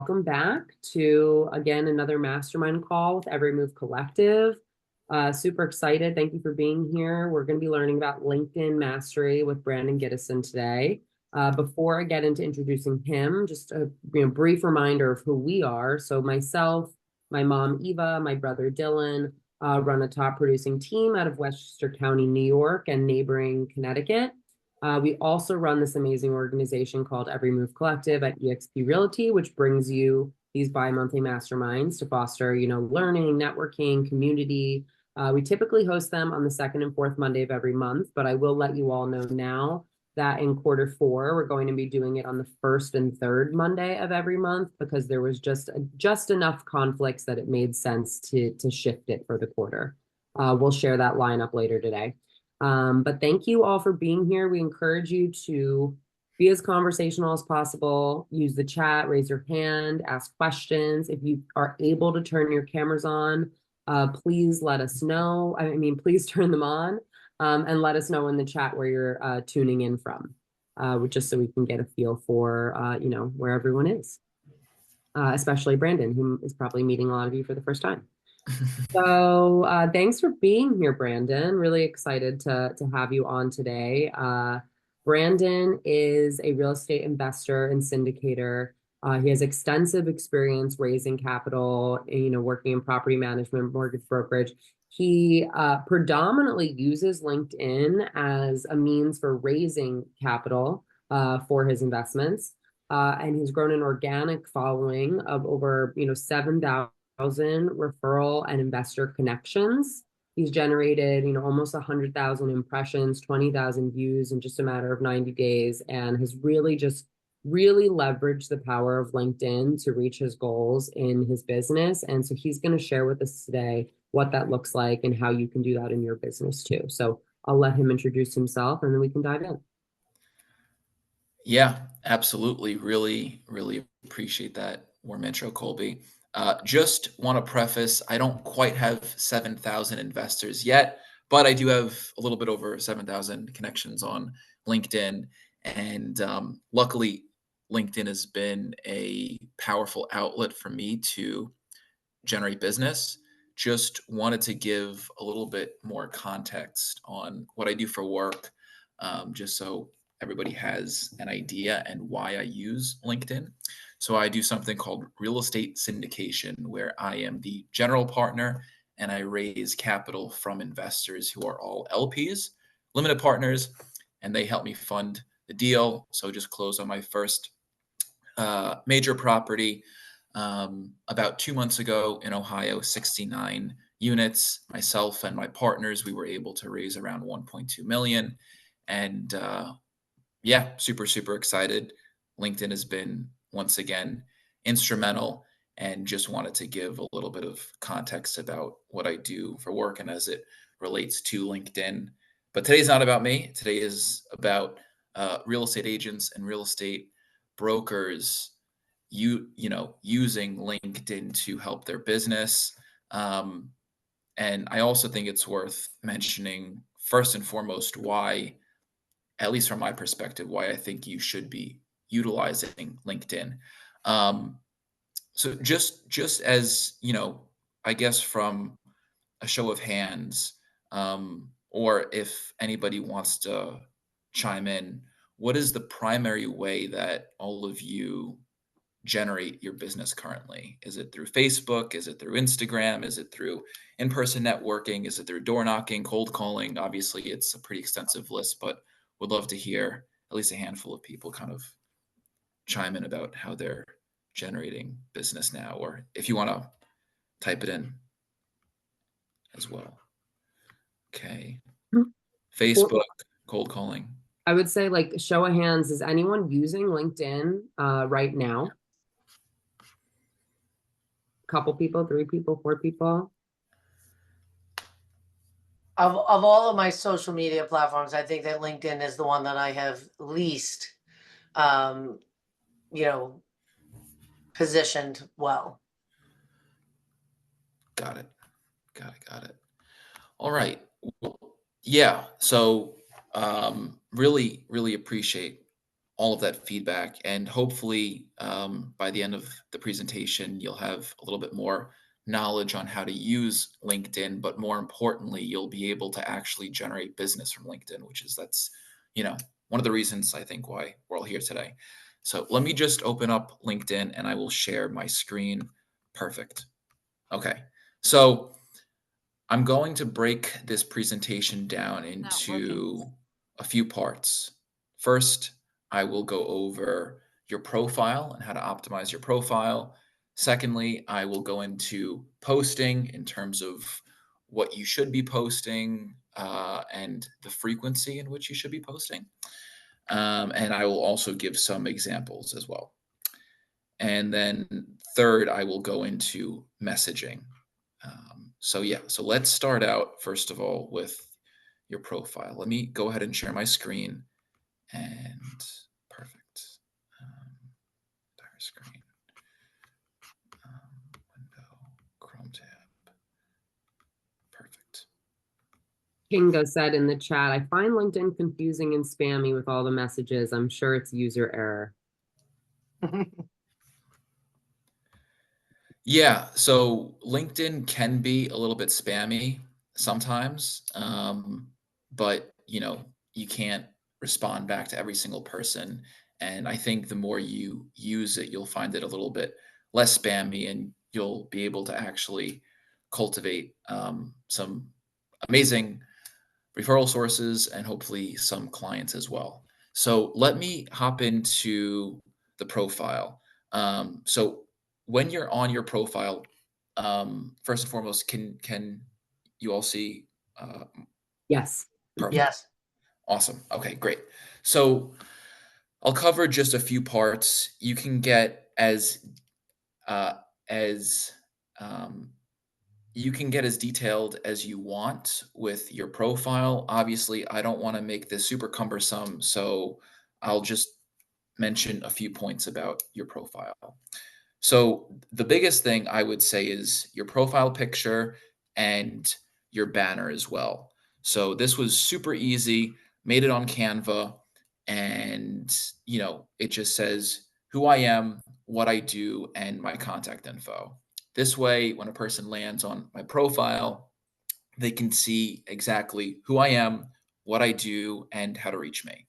Welcome back to, again, another mastermind call with Every Move Collective. Super excited. Thank you for being here. We're going to be learning about LinkedIn mastery with Brandon Gidicsin today. Before I get into introducing him, just a brief reminder of who we are. So myself, my mom, Eva, my brother, Dylan, run a top producing team out of Westchester County, New York, and neighboring Connecticut. We also run this amazing organization called Every Move Collective at eXp Realty, which brings you these bi-monthly masterminds to foster, learning, networking, community. We typically host them on the second and fourth Monday of every month, but I will let you all know now that in quarter four, we're going to be doing it on the first and third Monday of every month because there was just enough conflicts that it made sense to shift it for the quarter. We'll share that lineup later today. But thank you all for being here. We encourage you to be as conversational as possible. Use the chat, raise your hand, ask questions. If you are able to turn your cameras on, please let us know. Please turn them on and let us know in the chat where you're tuning in from, just so we can get a feel for, where everyone is, especially Brandon, who is probably meeting a lot of you for the first time. So thanks for being here, Brandon. Really excited to have you on today. Brandon is a real estate investor and syndicator. He has extensive experience raising capital, working in property management, mortgage brokerage. He predominantly uses LinkedIn as a means for raising capital for his investments. And he's grown an organic following of over 7,000 referral and investor connections. He's generated, almost 100,000 impressions, 20,000 views in just a matter of 90 days, and has really leveraged the power of LinkedIn to reach his goals in his business. And so he's going to share with us today what that looks like and how you can do that in your business too. So I'll let him introduce himself and then we can dive in. Yeah, absolutely. Really, really appreciate that warm intro, Colby. Just want to preface, I don't quite have 7,000 investors yet, but I do have a little bit over 7,000 connections on LinkedIn. And luckily, LinkedIn has been a powerful outlet for me to generate business. Just wanted to give a little bit more context on what I do for work, just so everybody has an idea and why I use LinkedIn. So I do something called real estate syndication, where I am the general partner and I raise capital from investors who are all LPs, limited partners, and they help me fund the deal. So just closed on my first major property about 2 months ago in Ohio, 69 units. Myself and my partners, we were able to raise around 1.2 million. And yeah, super, super excited. LinkedIn has been, once again, instrumental, and just wanted to give a little bit of context about what I do for work and as it relates to LinkedIn. But today's not about me. Today is about real estate agents and real estate brokers, using LinkedIn to help their business. And I also think it's worth mentioning, first and foremost, why, at least from my perspective, why I think you should be utilizing LinkedIn. So just as, I guess from a show of hands, or if anybody wants to chime in, what is the primary way that all of you generate your business currently? Is it through Facebook? Is it through Instagram? Is it through in-person networking? Is it through door knocking, cold calling? Obviously, it's a pretty extensive list, but would love to hear at least a handful of people kind of chime in about how they're generating business now, or if you want to type it in as well. Okay. Facebook, cold calling. I would say, like, show of hands, is anyone using LinkedIn right now? Couple people, 3 people, 4 people. Of all of my social media platforms, I think that LinkedIn is the one that I have least, positioned well. Got it. All right. Well, yeah. So really, really appreciate all of that feedback. And hopefully, by the end of the presentation, you'll have a little bit more knowledge on how to use LinkedIn, but more importantly, you'll be able to actually generate business from LinkedIn, that's, one of the reasons I think why we're all here today. So let me just open up LinkedIn and I will share my screen. Perfect. Okay. So I'm going to break this presentation down into a few parts. First, I will go over your profile and how to optimize your profile. Secondly, I will go into posting in terms of what you should be posting and the frequency in which you should be posting. And I will also give some examples as well. And then third, I will go into messaging. So let's start out first of all with your profile. Let me go ahead and share my screen. And perfect. Entire screen. Window, Chrome tab. Perfect. Kinga said in the chat, I find LinkedIn confusing and spammy with all the messages. I'm sure it's user error. Yeah, so LinkedIn can be a little bit spammy sometimes, but you can't respond back to every single person. And I think the more you use it, you'll find it a little bit less spammy, and you'll be able to actually cultivate some amazing referral sources and hopefully some clients as well. So let me hop into the profile. So when you're on your profile, first and foremost, can you all see? Yes. Perfect. Yes. Awesome. Okay, great. So I'll cover just a few parts. You can get as you can get as detailed as you want with your profile. Obviously, I don't want to make this super cumbersome, so I'll just mention a few points about your profile. So, the biggest thing I would say is your profile picture and your banner as well. So, this was super easy, made it on Canva, and it just says who I am, what I do, and my contact info. This way, when a person lands on my profile, they can see exactly who I am, what I do, and how to reach me.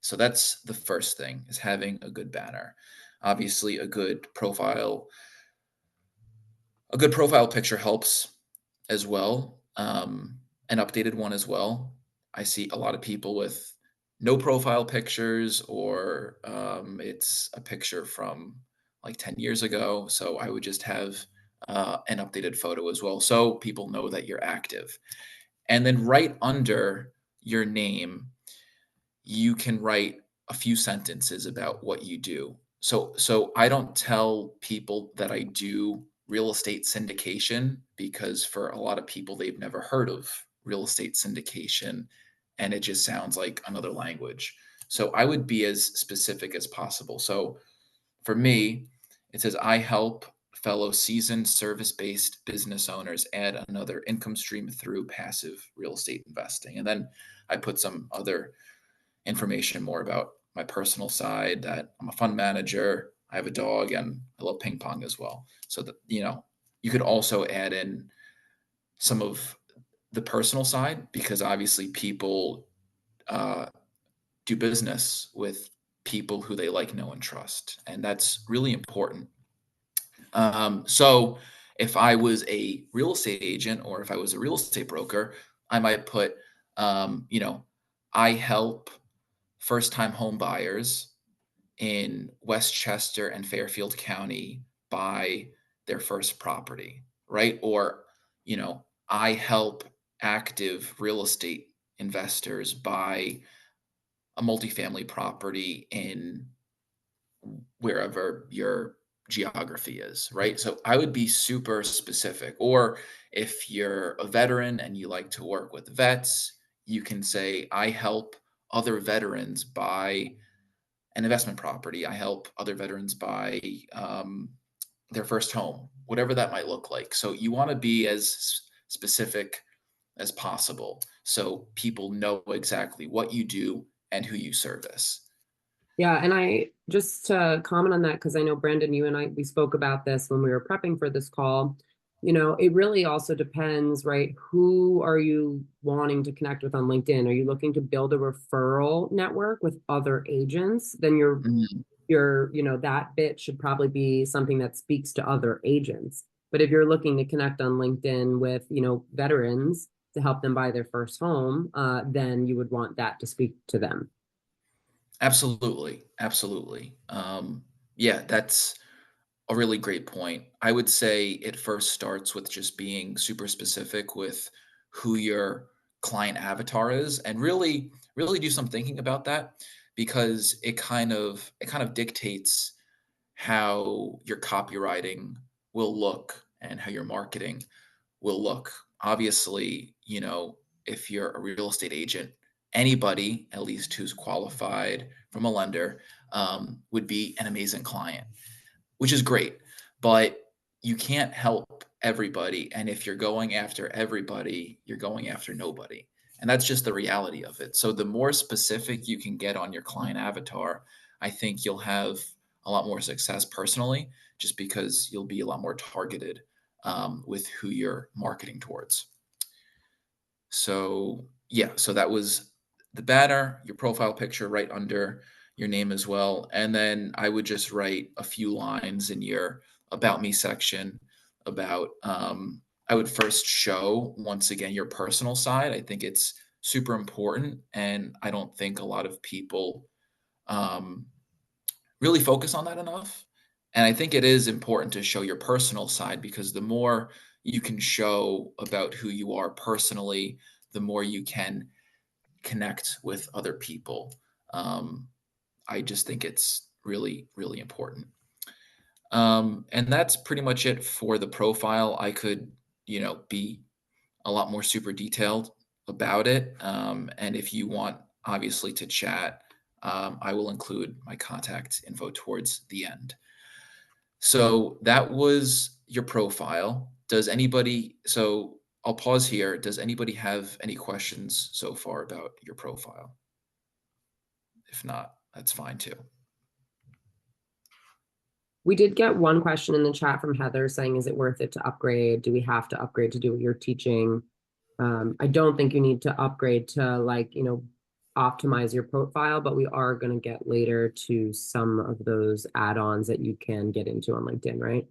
So that's the first thing, is having a good banner. Obviously, a good profile picture helps as well. An updated one as well. I see a lot of people with no profile pictures, or it's a picture from like 10 years ago. So I would just have an updated photo as well, so people know that you're active. And then right under your name, you can write a few sentences about what you do. So I don't tell people that I do real estate syndication, because for a lot of people, they've never heard of real estate syndication and it just sounds like another language. So I would be as specific as possible. So for me, it says I help fellow seasoned service-based business owners add another income stream through passive real estate investing. And then I put some other information more about my personal side, that I'm a fund manager, I have a dog, and I love ping pong as well. So that, you could also add in some of the personal side, because obviously people uh, do business with people who they like, know, and trust. And that's really important. So if I was a real estate agent, or if I was a real estate broker, I might put, I help first time home buyers in Westchester and Fairfield County buy their first property, right? Or, I help active real estate investors buy a multifamily property in wherever your geography is, right? So I would be super specific. Or if you're a veteran and you like to work with vets, you can say, I help other veterans buy an investment property. I help other veterans buy their first home, whatever that might look like. So you want to be as specific as possible, so people know exactly what you do and who you service. Yeah, and I just to comment on that, because I know Brandon, you and I, we spoke about this when we were prepping for this call. It really also depends, right? Who are you wanting to connect with on LinkedIn? Are you looking to build a referral network with other agents? Then Mm, that bit should probably be something that speaks to other agents. But if you're looking to connect on LinkedIn with, veterans to help them buy their first home, then you would want that to speak to them. absolutely, absolutely. Yeah, that's a really great point. I would say it first starts with just being super specific with who your client avatar is, and really do some thinking about that, because it kind of dictates how your copywriting will look and how your marketing will look. Obviously, if you're a real estate agent, anybody, at least who's qualified from a lender, would be an amazing client, which is great. But you can't help everybody. And if you're going after everybody, you're going after nobody. And that's just the reality of it. So the more specific you can get on your client avatar, I think you'll have a lot more success personally, just because you'll be a lot more targeted with who you're marketing towards. So yeah, so that was the banner, your profile picture right under your name as well. And then I would just write a few lines in your about me section about I would first show once again your personal side. I think it's super important, and I don't think a lot of people um, really focus on that enough. And I think it is important to show your personal side, because the more you can show about who you are personally, the more you can connect with other people. Um, I just think it's really, really important. And that's pretty much it for the profile. I could, be a lot more super detailed about it. And if you want, obviously, to chat, I will include my contact info towards the end. So that was your profile. So I'll pause here. Does anybody have any questions so far about your profile? If not, that's fine too. We did get one question in the chat from Heather saying, is it worth it to upgrade? Do we have to upgrade to do what you're teaching? I don't think you need to upgrade to optimize your profile, but we are going to get later to some of those add-ons that you can get into on LinkedIn, right?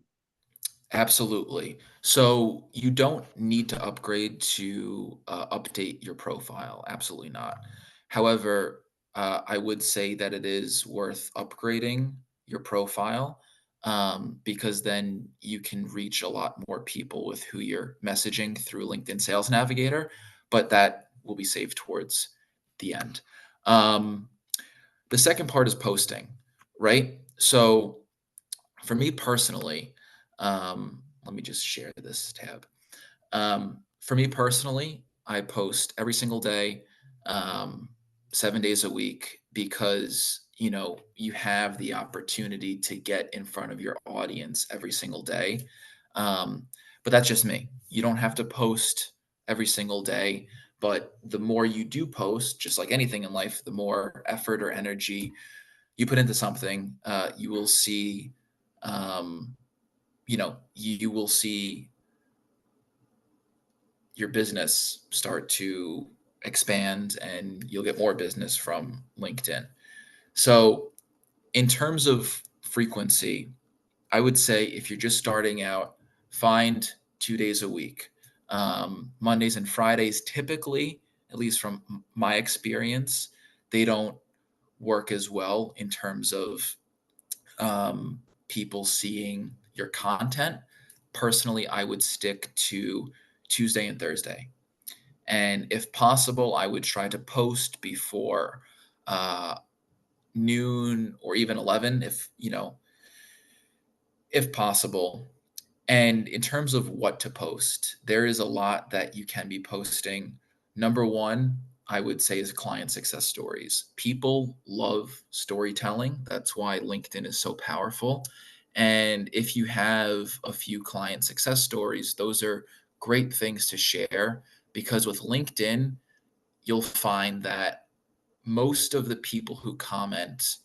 Absolutely. So you don't need to upgrade to update your profile. Absolutely not. However, I would say that it is worth upgrading your profile, because then you can reach a lot more people with who you're messaging through LinkedIn Sales Navigator, but that will be saved towards the end. Um, the second part is posting, right? So for me personally, let me just share this tab. For me personally, I post every single day, um, 7 days a week, because you have the opportunity to get in front of your audience every single day. Um, but that's just me. You don't have to post every single day, but the more you do post, just like anything in life, the more effort or energy you put into something, you will see, um, you will see your business start to expand, and you'll get more business from LinkedIn. So, in terms of frequency, I would say if you're just starting out, find 2 days a week. Mondays and Fridays, typically, at least from my experience, they don't work as well in terms of people seeing your content. Personally, I would stick to Tuesday and Thursday. And if possible, I would try to post before uh, noon or even 11, if possible. And in terms of what to post, there is a lot that you can be posting. Number one, I would say, is client success stories. People love storytelling. That's why LinkedIn is so powerful. And if you have a few client success stories, those are great things to share, because with LinkedIn, you'll find that most of the people who comment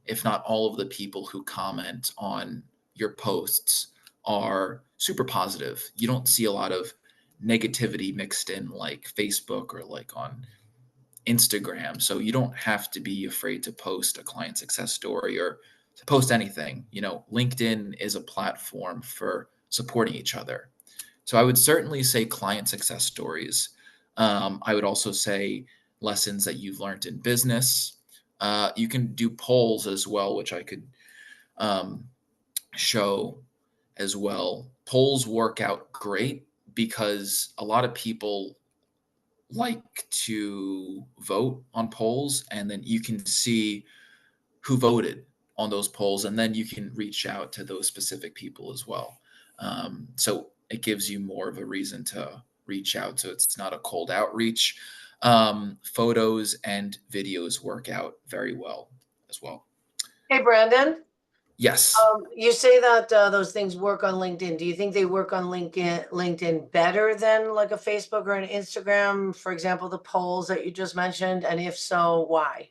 if not all of the people who comment on your posts are super positive. You don't see a lot of negativity mixed in like Facebook or like on Instagram. So you don't have to be afraid to post a client success story or to post anything. LinkedIn is a platform for supporting each other. So I would certainly say client success stories. I would also say lessons that you've learned in business. You can do polls as well, which I could um, show as well. Polls work out great because a lot of people like to vote on polls, and then you can see who voted on those polls, and then you can reach out to those specific people as well. So it gives you more of a reason to reach out. So it's not a cold outreach. Photos and videos work out very well as well. Hey, Brandon. Yes. You say that those things work on LinkedIn. Do you think they work on LinkedIn better than like a Facebook or an Instagram? For example, the polls that you just mentioned, and if so, why?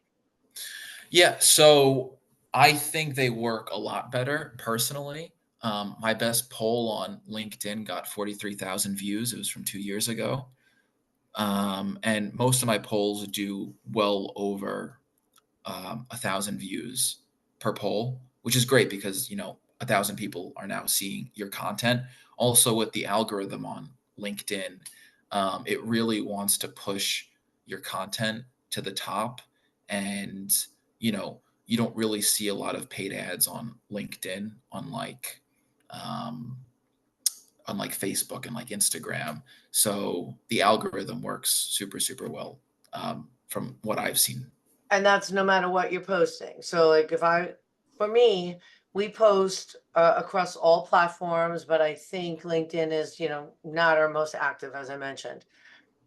Yeah. So I think they work a lot better personally. My best poll on LinkedIn got 43,000 views. It was from 2 years ago. And most of my polls do well over 1,000 views per poll, which is great because 1,000 people are now seeing your content. Also, with the algorithm on LinkedIn, it really wants to push your content to the top, and you don't really see a lot of paid ads on LinkedIn, um, unlike Facebook and like Instagram. So the algorithm works super, super well from what I've seen. And that's no matter what you're posting. So like for me, we post across all platforms, but I think LinkedIn is, not our most active, as I mentioned.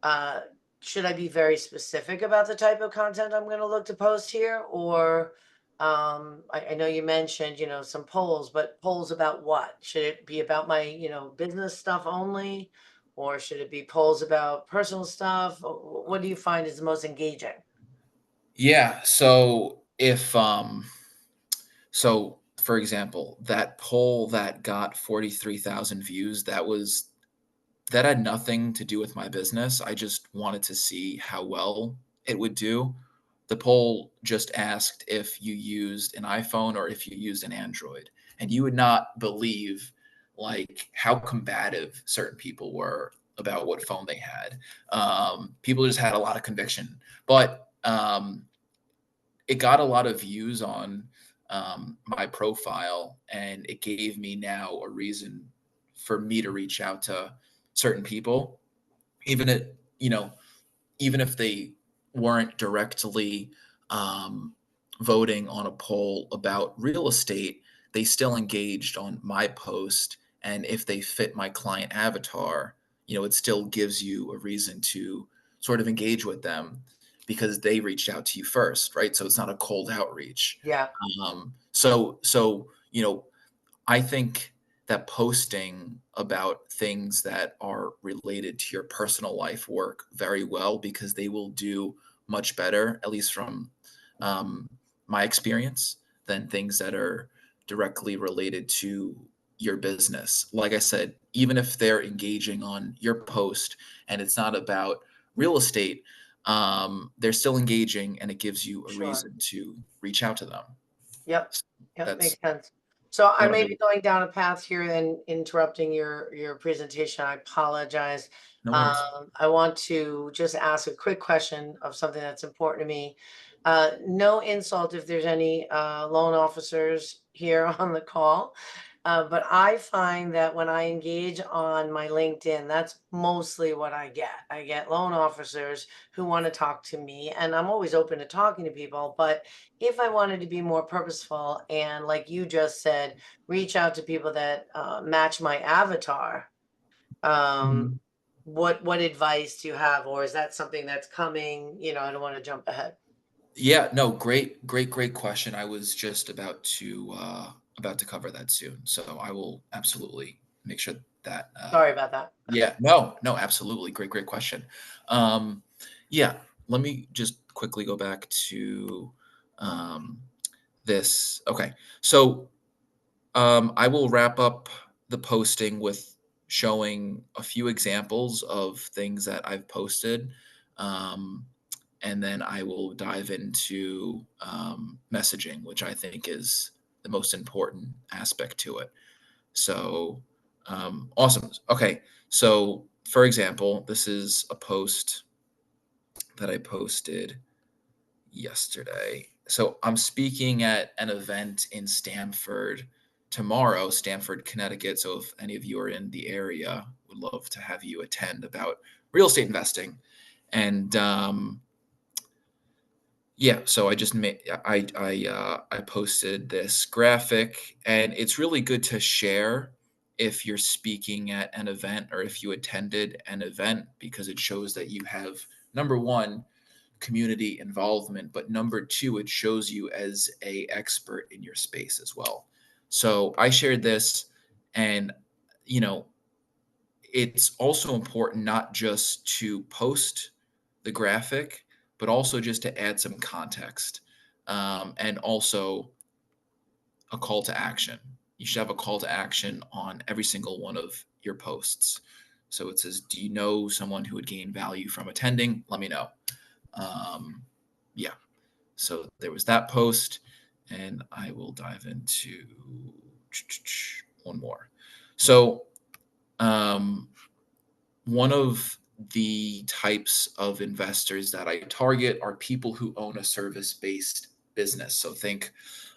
Uh, should I be very specific about the type of content I'm going to look to post here? Or I know you mentioned, some polls, but polls about what? Should it be about my, business stuff only? Or should it be polls about personal stuff? What do you find is the most engaging? Yeah. So for example, that poll that got 43,000 views, that had nothing to do with my business. I just wanted to see how well it would do. The poll just asked if you used an iPhone or if you used an Android, and you would not believe like how combative certain people were about what phone they had. People just had a lot of conviction, but it got a lot of views on my profile, and it gave me now a reason for me to reach out to certain people, even if even if they weren't directly um, voting on a poll about real estate. They still engaged on my post, and if they fit my client avatar, it still gives you a reason to sort of engage with them because they reached out to you first, right? So it's not a cold outreach. Yeah. So I think that posting about things that are related to your personal life work very well because they will do much better, at least from um, my experience, than things that are directly related to your business. Like I said, even if they're engaging on your post and it's not about real estate, they're still engaging, and it gives you a Sure. reason to reach out to them. Yep. Yep. That's Makes sense. So I one of may the be going down a path here and interrupting your presentation. I apologize. no worries. I want to just ask a quick question of something that's important to me. No insult if there's any loan officers here on the call. But I find that when I engage on my LinkedIn, that's mostly what I get. I get loan officers who want to talk to me, and I'm always open to talking to people. But if I wanted to be more purposeful and, like you just said, reach out to people that match my avatar, um, Mhm. what advice do you have, or is that something that's coming? I don't want to jump ahead. Yeah, no, great question. I was just about to cover that soon, so I will absolutely make sure that. Sorry about that. Yeah, no, absolutely, great question. Um, yeah, let me just quickly go back to um, this. Okay. So I will wrap up the posting with showing a few examples of things that I've posted. Um, and then I will dive into messaging, which I think is the most important aspect to it. So awesome. Okay. So, for example, this is a post that I posted yesterday. So I'm speaking at an event in Stamford tomorrow, Stamford, Connecticut. So if any of you are in the area, would love to have you attend about real estate investing. And yeah, so I just made I posted this graphic, and it's really good to share if you're speaking at an event or if you attended an event, because it shows that you have, number one, community involvement, but number two, it shows you as a expert in your space as well. So I shared this, and you know, it's also important not just to post the graphic, but also just to add some context, and also a call to action. You should have a call to action on every single one of your posts. So it says, "Do you know someone who would gain value from attending? Let me know." Um, yeah. So there was that post, and I will dive into one more. So um, one of the types of investors that I target are people who own a service-based business. So think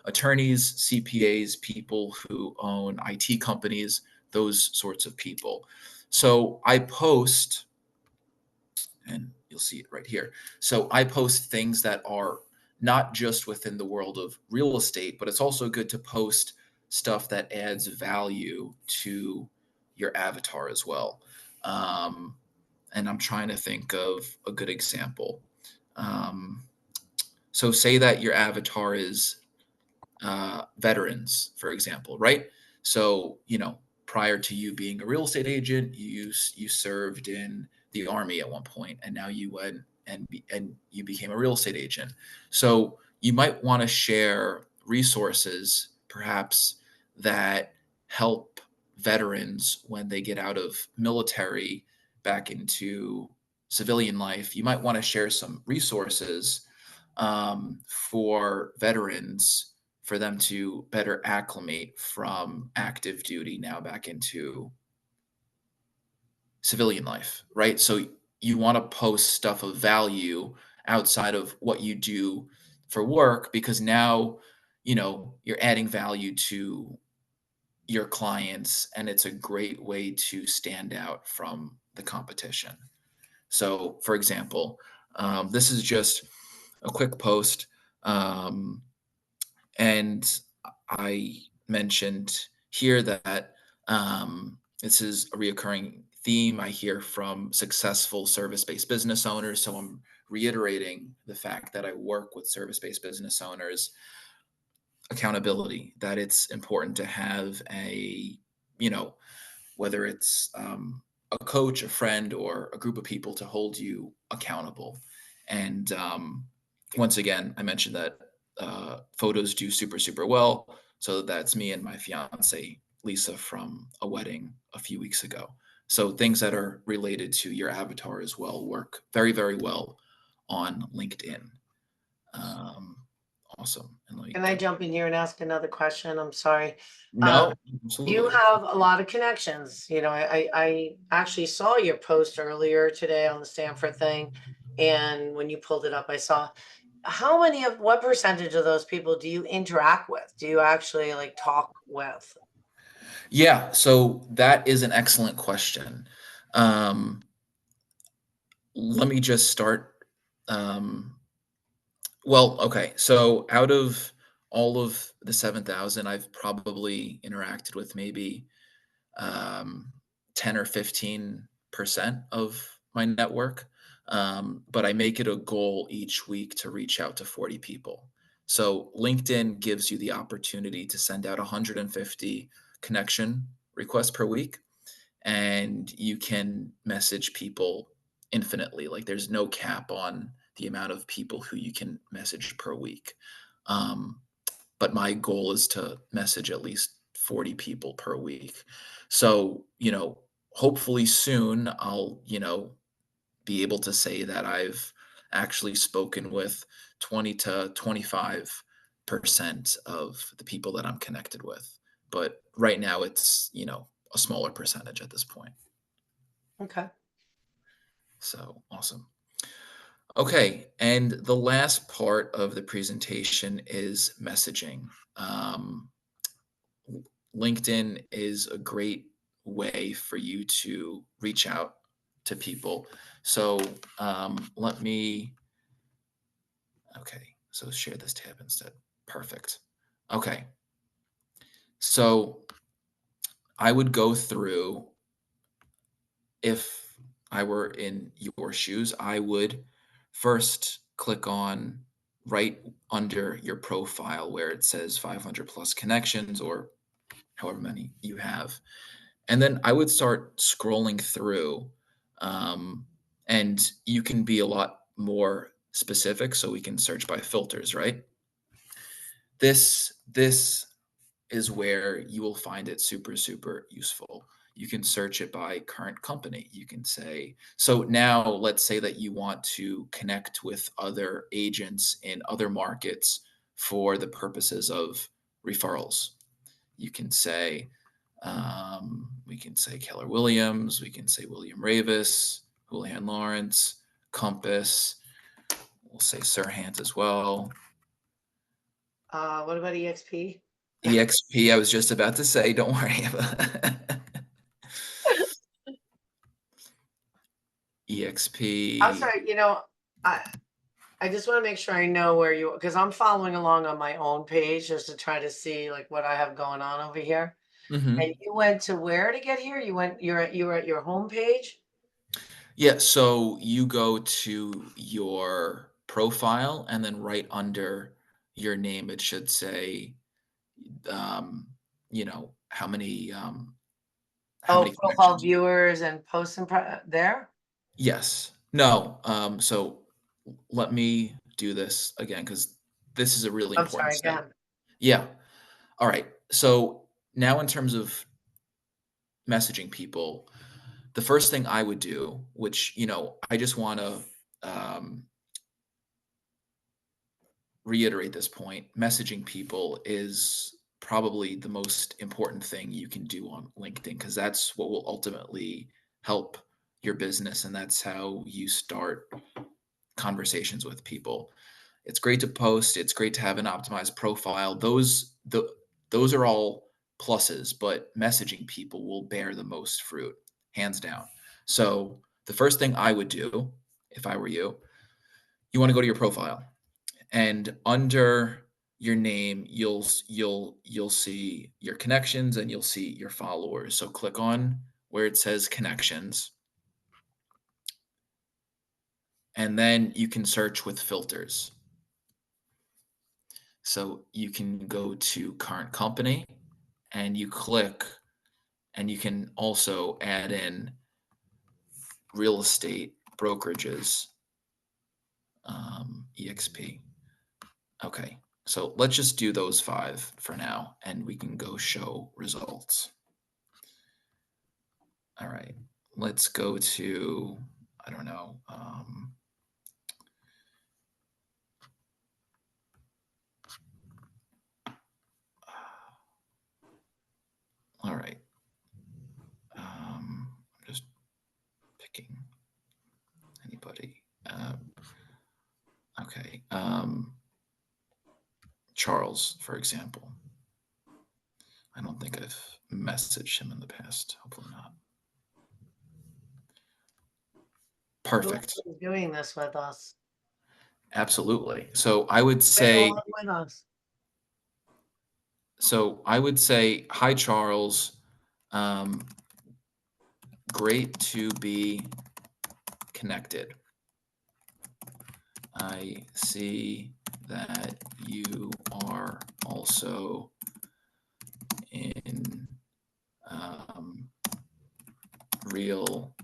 attorneys, CPAs, people who own IT companies, those sorts of people. So I post, and you'll see it right here. So I post things that are not just within the world of real estate, but it's also good to post stuff that adds value to your avatar as well. Um, and I'm trying to think of a good example. Um, so say that your avatar is veterans, for example, right? So, prior to you being a real estate agent, you served in the army at one point, and now you went and you became a real estate agent. So you might want to share resources, perhaps, that help veterans when they get out of military back into civilian life. You might want to share some resources for veterans, for them to better acclimate from active duty now back into civilian life, right? So you want to post stuff of value outside of what you do for work, because now, you're adding value to your clients, and it's a great way to stand out from the competition. So, for example, this is just a quick post. Um, And I mentioned here that this is a reoccurring theme I hear from successful service based business owners. So I'm reiterating the fact that I work with service based business owners. Accountability, that it's important to have you know, whether it's a coach, a friend, or a group of people to hold you accountable. And once again, I mentioned that photos do super, super well. So that's me and my fiance, Lisa, from a wedding a few weeks ago. So things that are related to your avatar as well work very, very well on LinkedIn. Um, awesome. And let me Can I jump in here and ask another question? I'm sorry. no, You absolutely. have a lot of connections. I actually saw your post earlier today on the Stanford thing. And when you pulled it up, I saw what percentage of those people do you interact with? Do you actually like talk with? Yeah, so that is an excellent question. Um, Let me just start. Um, well, okay. So out of all of the 7,000, I've probably interacted with maybe um, 10 or 15% of my network. But I make it a goal each week to reach out to 40 people. So LinkedIn gives you the opportunity to send out 150 connection requests per week, and you can message people infinitely. Like there's no cap on the amount of people who you can message per week. Um, but my goal is to message at least 40 people per week. So, hopefully soon I'll, be able to say that I've actually spoken with 20 to 25% of the people that I'm connected with. But right now it's, a smaller percentage at this point. Okay. So awesome. Okay, and the last part of the presentation is messaging. Um, LinkedIn is a great way for you to reach out to people. So let me, okay, so share this tab instead. Perfect. Okay, so I would go through, if I were in your shoes, I would first click on right under your profile where it says 500 plus connections or however many you have. And then I would start scrolling through, um, and you can be a lot more specific. So we can search by filters, right? This is where you will find it super, super useful. You can search it by current company. You can say, so now let's say that you want to connect with other agents in other markets for the purposes of referrals. You can say, we can say Keller Williams, we can say William Ravis, Houlihan Lawrence, Compass, we'll say Sirhan as well. What about EXP? EXP, I was just about to say, don't worry about EXP. I'm sorry, I just want to make sure I know where you, because I'm following along on my own page just to try to see like what I have going on over here. Mhm. And you went to where to get here? You were at your home page? Yeah, so you go to your profile and then right under your name, it should say, how many, Oh, profile connections. viewers and posts and there? Yes. No. So let me do this again because this is a really I'm important sorry, step. again. Yeah. All right. So now in terms of messaging people, the first thing I would do, which, I just want to um, reiterate this point, messaging people is probably the most important thing you can do on LinkedIn because that's what will ultimately help your business and that's how you start conversations with people. It's great to post, it's great to have an optimized profile. Those are all pluses, but messaging people will bear the most fruit, hands down. So, the first thing I would do if I were you want to go to your profile and under your name you'll see your connections and you'll see your followers. So click on where it says connections and then you can search with filters. So you can go to current company and you click and you can also add in real estate brokerages, EXP. Okay, so let's just do those 5 for now and we can go show results. All right, let's go to, I don't know. All right. I'm just picking anybody. Okay. Charles, for example. I don't think I've messaged him in the past. Hopefully not. Perfect. Who's doing this with us? Absolutely. So I would Right say, along with us. hi, Charles. Great to be connected. I see that you are also in real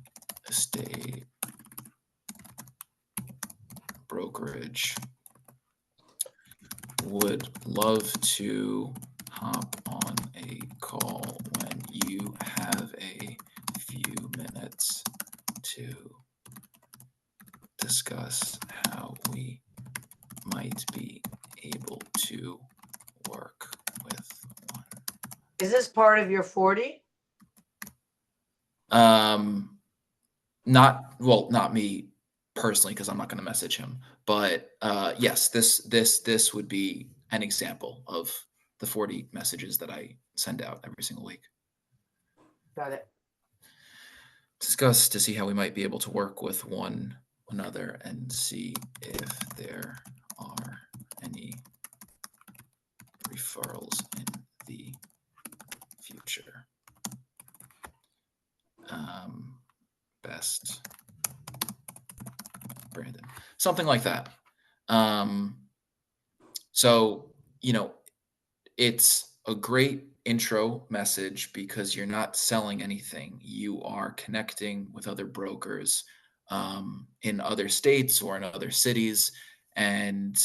estate brokerage. would love to hop on a call when you have a few minutes to discuss how we might be able to work with one. Is this part of your 40? Not me personally, because I'm not going to message him. But yes, this would be an example of the 40 messages that I send out every single week. Got it. Discuss to see how we might be able to work with one another and see if there are any referrals in the future. Best Brandon, something like that. So, it's a great intro message because you're not selling anything. You are connecting with other brokers in other states or in other cities. And,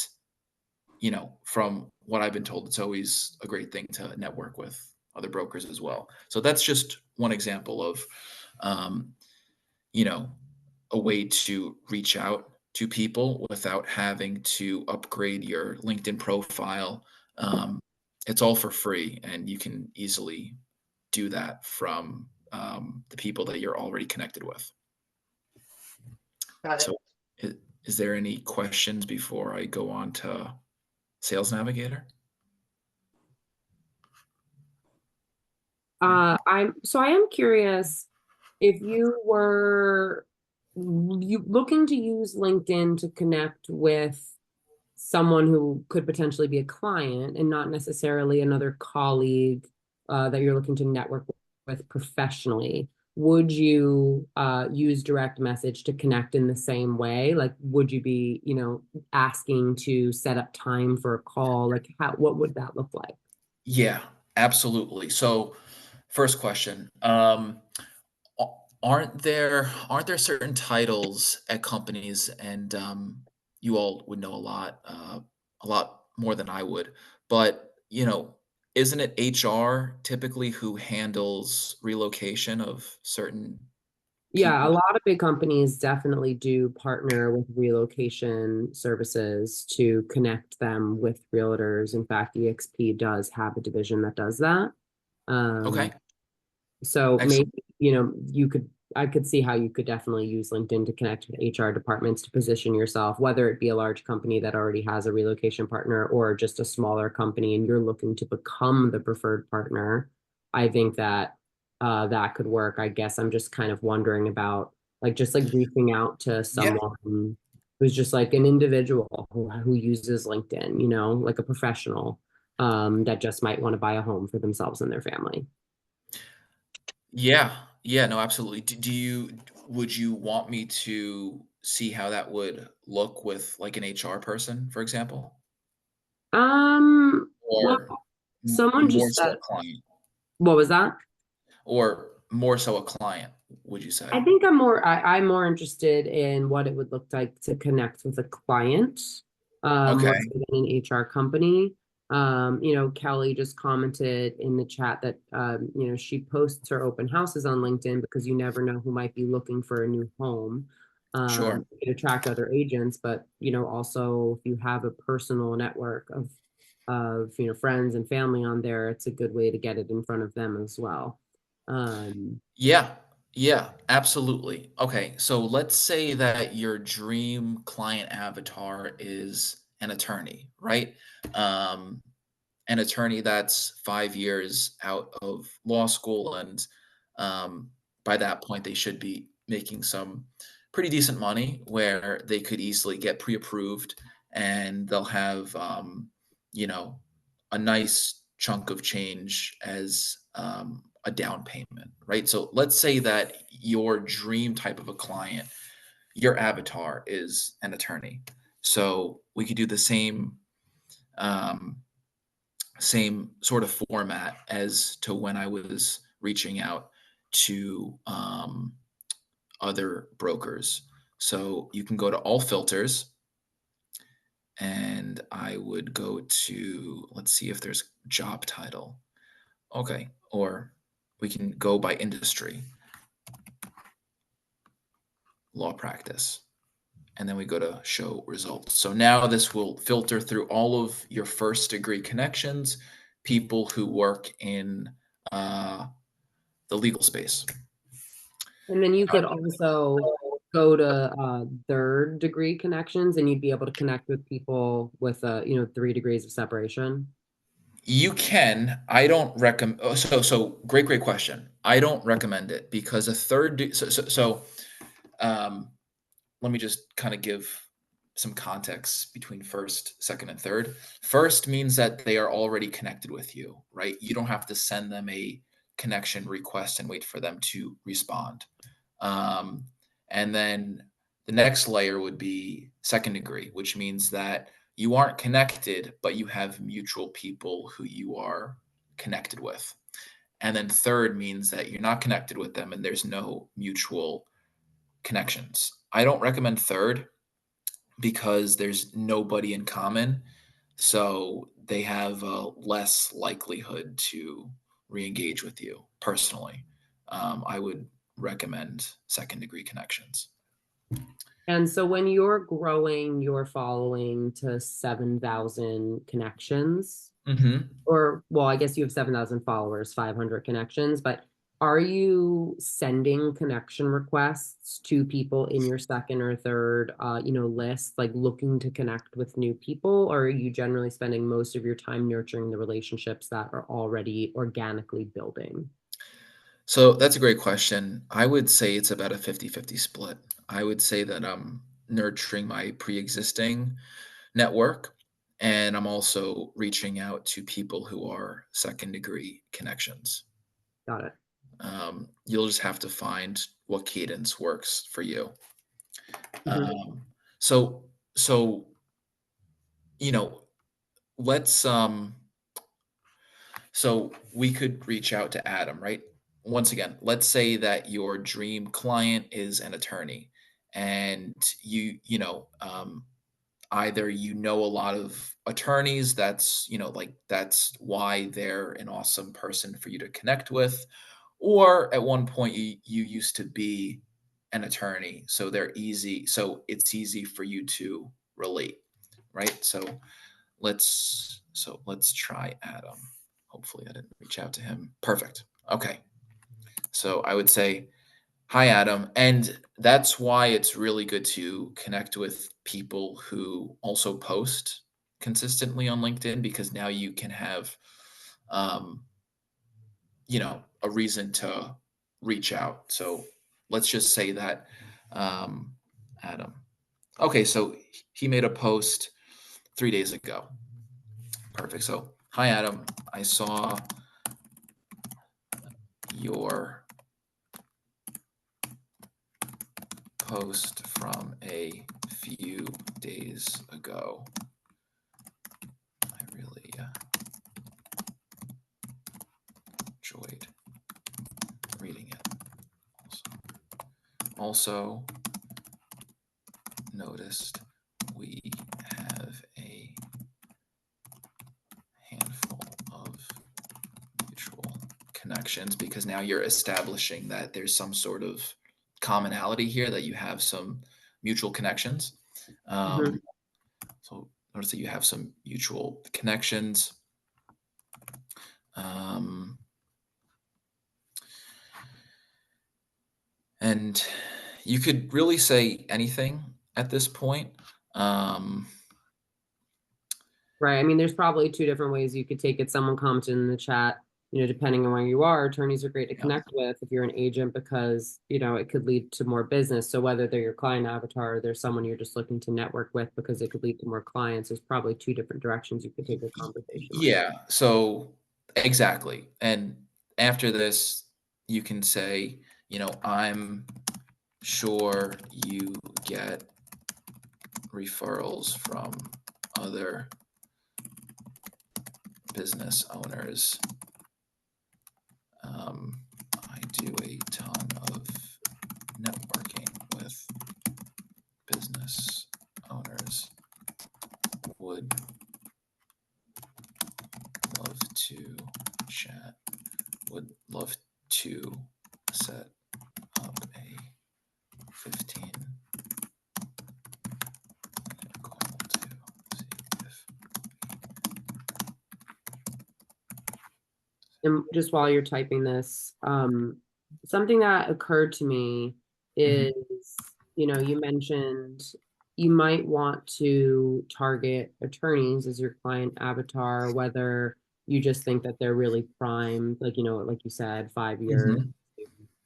from what I've been told, it's always a great thing to network with other brokers as well. So that's just one example of, um, a way to reach out to people without having to upgrade your LinkedIn profile. It's all for free, and you can easily do that from the people that you're already connected with. Got it. So, is there any questions before I go on to Sales Navigator? I am curious if you were looking to use LinkedIn to connect with someone who could potentially be a client and not necessarily another colleague that you're looking to network with professionally. Would you use direct message to connect in the same way? Like, would you be, asking to set up time for a call? Like, what would that look like? Yeah, absolutely. So, first question. Aren't there certain titles at companies, and you all would know a lot more than I would, but isn't it HR typically who handles relocation of certain Yeah, a people? lot of big companies definitely do partner with relocation services to connect them with realtors. In fact, EXP does have a division that does that. Okay, So excellent. maybe, I could see how you could definitely use LinkedIn to connect with HR departments to position yourself, whether it be a large company that already has a relocation partner or just a smaller company and you're looking to become the preferred partner. I think that that could work. I guess I'm just kind of wondering about just like reaching out to Yeah. someone who's just like an individual who uses LinkedIn, like a professional that just might want to buy a home for themselves and their family. Yeah. Yeah, no, absolutely. Would you want me to see how that would look with like an HR person, for example? Well, Or someone more just so said, a client? what was that? Or more so a client, would you I say? think I'm more interested in what it would look like to connect with a client, more Okay, so than an HR company. Kelly just commented in the chat that she posts her open houses on LinkedIn because you never know who might be looking for a new home. sure. It attract other agents, but also if you have a personal network of friends and family on there, it's a good way to get it in front of them as well. Um, Yeah, yeah, absolutely. Okay, so let's say that your dream client avatar is an attorney, right? Um, an attorney that's 5 years out of law school, and um, by that point, they should be making some pretty decent money where they could easily get pre-approved, and they'll have, you know, a nice chunk of change as a down payment, right? So let's say that your dream type of a client, your avatar is an attorney. So we could do the um, same sort of format as to when I was reaching out to other brokers. So you can go to all filters, and I would go to, let's see if there's job title. Okay, or we can go by industry, law practice, and then we go to show results. So now this will filter through all of your first degree connections, people who work in the legal space. And then you could also go to third degree connections, and you'd be able to connect with people with 3 degrees of separation. You can. I don't recommend. So great question. I don't recommend it because a third. Um, let me just kind of give some context between first, second, and third. First means that they are already connected with you, right? You don't have to send them a connection request and wait for them to respond. Um, and then the next layer would be second degree, which means that you aren't connected, but you have mutual people who you are connected with. And then third means that you're not connected with them and there's no mutual connections. I don't recommend third because there's nobody in common. So they have a less likelihood to re-engage with you personally. I would recommend second degree connections. And so when you're growing your following to 7,000 connections, Mm-hmm. or well, I guess you have 7,000 followers, 500 connections, but are you sending connection requests to people in your second or third, list, like looking to connect with new people, or are you generally spending most of your time nurturing the relationships that are already organically building? So that's a great question. I would say it's about a 50-50 split. I would say that I'm nurturing my pre-existing network and I'm also reaching out to people who are second degree connections. Got it. You'll just have to find what cadence works for you. Mhm. Um, so so you know, let's so we could reach out to Adam, right? Once again, let's say that your dream client is an attorney and either you know a lot of attorneys, that's why they're an awesome person for you to connect with, or at one point you used to be an attorney, so it's easy for you to relate, right? So let's try Adam. Hopefully I didn't reach out to him. Perfect. Okay. So I would say, hi, Adam. And that's why it's really good to connect with people who also post consistently on LinkedIn because now you can have, um, a reason to reach out. So let's just say that, Adam. Okay. So he made a post 3 days ago. Perfect. So, hi, Adam. I saw your post from a few days ago. I really enjoyed reading it. Also noticed we have a handful of mutual connections because now you're establishing that there's some sort of commonality here, that you have some mutual connections. Mhm. So notice that you have some mutual connections. Um, and you could really say anything at this point. Um, Right. I mean, there's probably two different ways you could take it. Someone commented in the chat, depending on where you are, attorneys are great to Yeah. connect with if you're an agent because, it could lead to more business. So whether they're your client avatar or they're someone you're just looking to network with because it could lead to more clients, there's probably two different directions you could take a conversation like that. yeah, so exactly. And after this, you can say, I'm sure you get referrals from other business owners. I do a ton of networking with business owners. 15 call to see if And just while you're typing this, something that occurred to me is, you mentioned you might want to target attorneys as your client avatar, whether you just think that they're really primed, like, like you said, 5 years,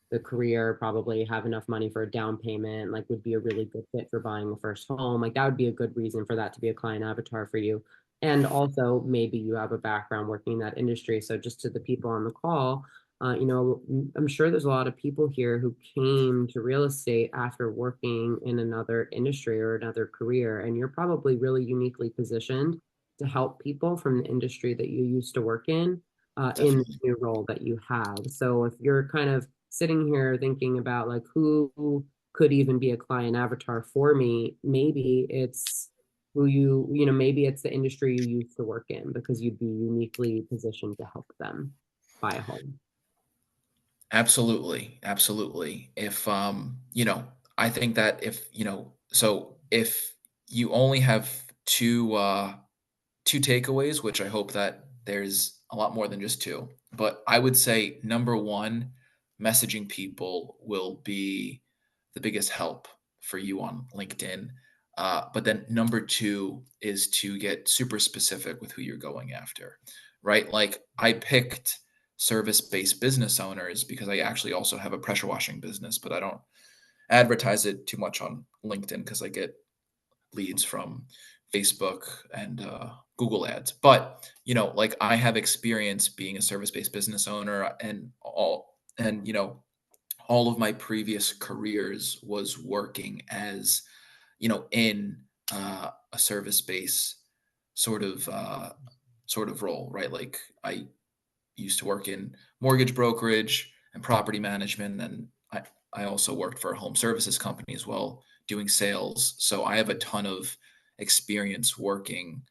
the career, probably have enough money for a down payment, like would be a really good fit for buying the first home. Like that would be a good reason for that to be a client avatar for you. And also maybe you have a background working in that industry. So just to the people on the call, I'm sure there's a lot of people here who came to real estate after working in another industry or another career, and you're probably really uniquely positioned to help people from the industry that you used to work in the definitely. new role that you have. So if you're kind of sitting here thinking about like who could even be a client avatar for me, maybe it's who maybe it's the industry you used to work in because you'd be uniquely positioned to help them buy a home. Absolutely, absolutely. If I think that if so if you only have two takeaways, which I hope that there's a lot more than just two, but I would say number one, messaging people will be the biggest help for you on LinkedIn. But then number two is to get super specific with who you're going after, right? Like I picked service-based business owners because I actually also have a pressure washing business, but I don't advertise it too much on LinkedIn because I get leads from Facebook and Google ads. But like I have experience being a service-based business owner, and all of my previous careers was working as in a service-based sort of role, right? Like I used to work in mortgage brokerage and property management, and I also worked for a home services company as well, doing sales. So I have a ton of experience working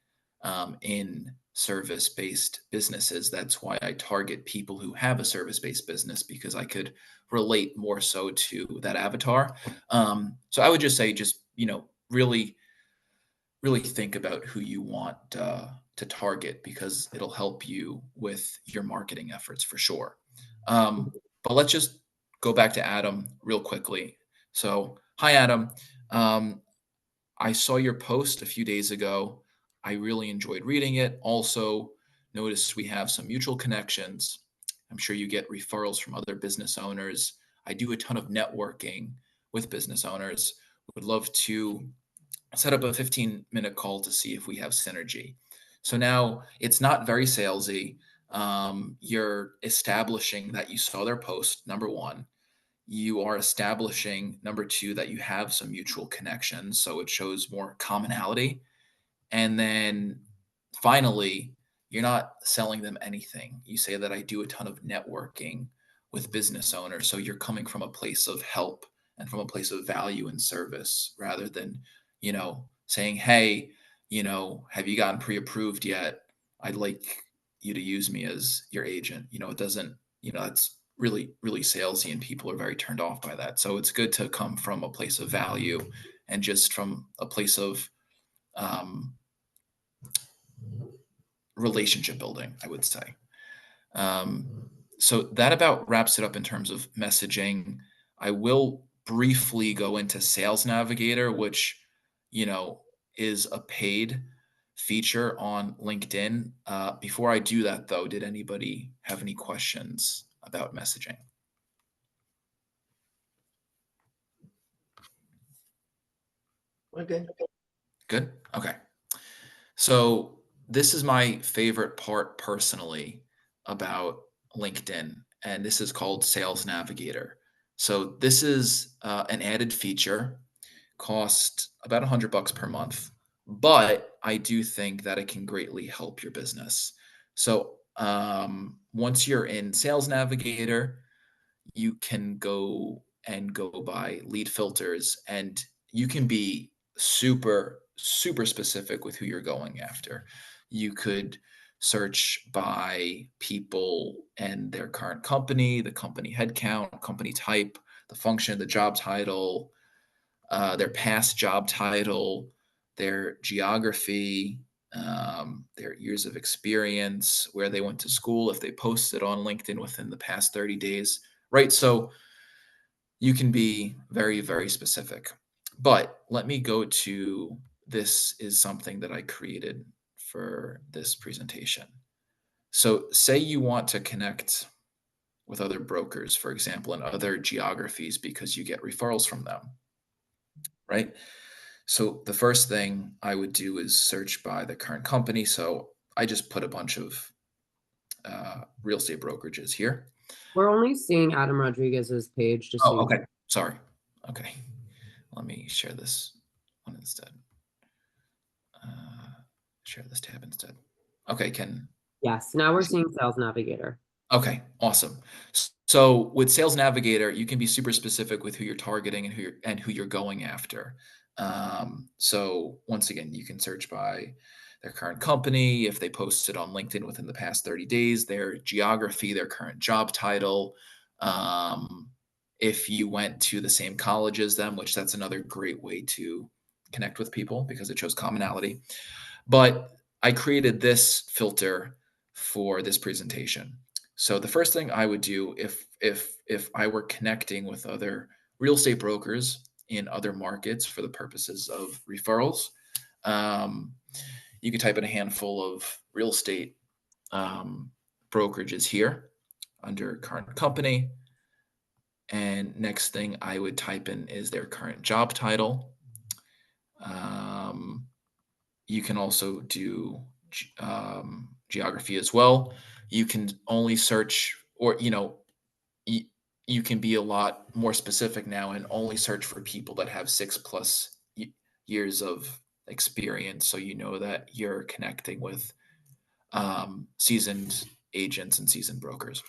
in service-based businesses. That's why I target people who have a service-based business because I could relate more so to that avatar. So I would just say, just really really think about who you want to target because it'll help you with your marketing efforts for sure. But let's just go back to Adam real quickly. So, hi, Adam. Um, I saw your post a few days ago. I really enjoyed reading it. Also, noticed we have some mutual connections. I'm sure you get referrals from other business owners. I do a ton of networking with business owners. Would love to set up a 15-minute call to see if we have synergy. So now it's not very salesy. You're establishing that you saw their post, number one. You are establishing, number two, that you have some mutual connections. So it shows more commonality. And then finally, you're not selling them anything. You say that I do a ton of networking with business owners. So you're coming from a place of help and from a place of value and service rather than, saying, hey, have you gotten pre approved yet? I'd like you to use me as your agent. It doesn't, it's really, really salesy and people are very turned off by that. So it's good to come from a place of value and just from a place of, um, relationship building, I would say. So that about wraps it up in terms of messaging. I will briefly go into Sales Navigator, which, you know, is a paid feature on LinkedIn. Before I do that, though, did anybody have any questions about messaging? We're good. Good. Okay. So this is my favorite part personally about LinkedIn, and this is called Sales Navigator. So this is an added feature, cost about $100 per month, but I do think that it can greatly help your business. So once you're in Sales Navigator, you can go by lead filters and you can be super super specific with who you're going after. You could search by people and their current company, the company headcount, company type, the function, the job title, their past job title, their geography, their years of experience, where they went to school, if they posted on LinkedIn within the past 30 days, right? So you can be very, very specific. But let me go to this is something that I created for this presentation. So, say you want to connect with other brokers, for example, in other geographies because you get referrals from them, right? So, the first thing I would do is search by the current company. So, I just put a bunch of real estate brokerages here. We're only seeing Adam Rodriguez's page, just so Oh, you. okay. Sorry. Okay. Let me share this one instead. Share this tab instead. Okay, Yes, now we're seeing Sales Navigator. okay, awesome. So with Sales Navigator, you can be super specific with who you're targeting and who you're going after. So once again, you can search by their current company, if they posted on LinkedIn within the past 30 days, their geography, their current job title. If you went to the same college as them, which that's another great way to connect with people because it shows commonality. But I created this filter for this presentation. So the first thing I would do if I were connecting with other real estate brokers in other markets for the purposes of referrals, um, you could type in a handful of real estate brokerages here under current company. And next thing I would type in is their current job title. Um, you can also do geography as well. You can only search, or you can be a lot more specific now and only search for people that have 6+ years of experience, so you know that you're connecting with seasoned agents and seasoned brokers.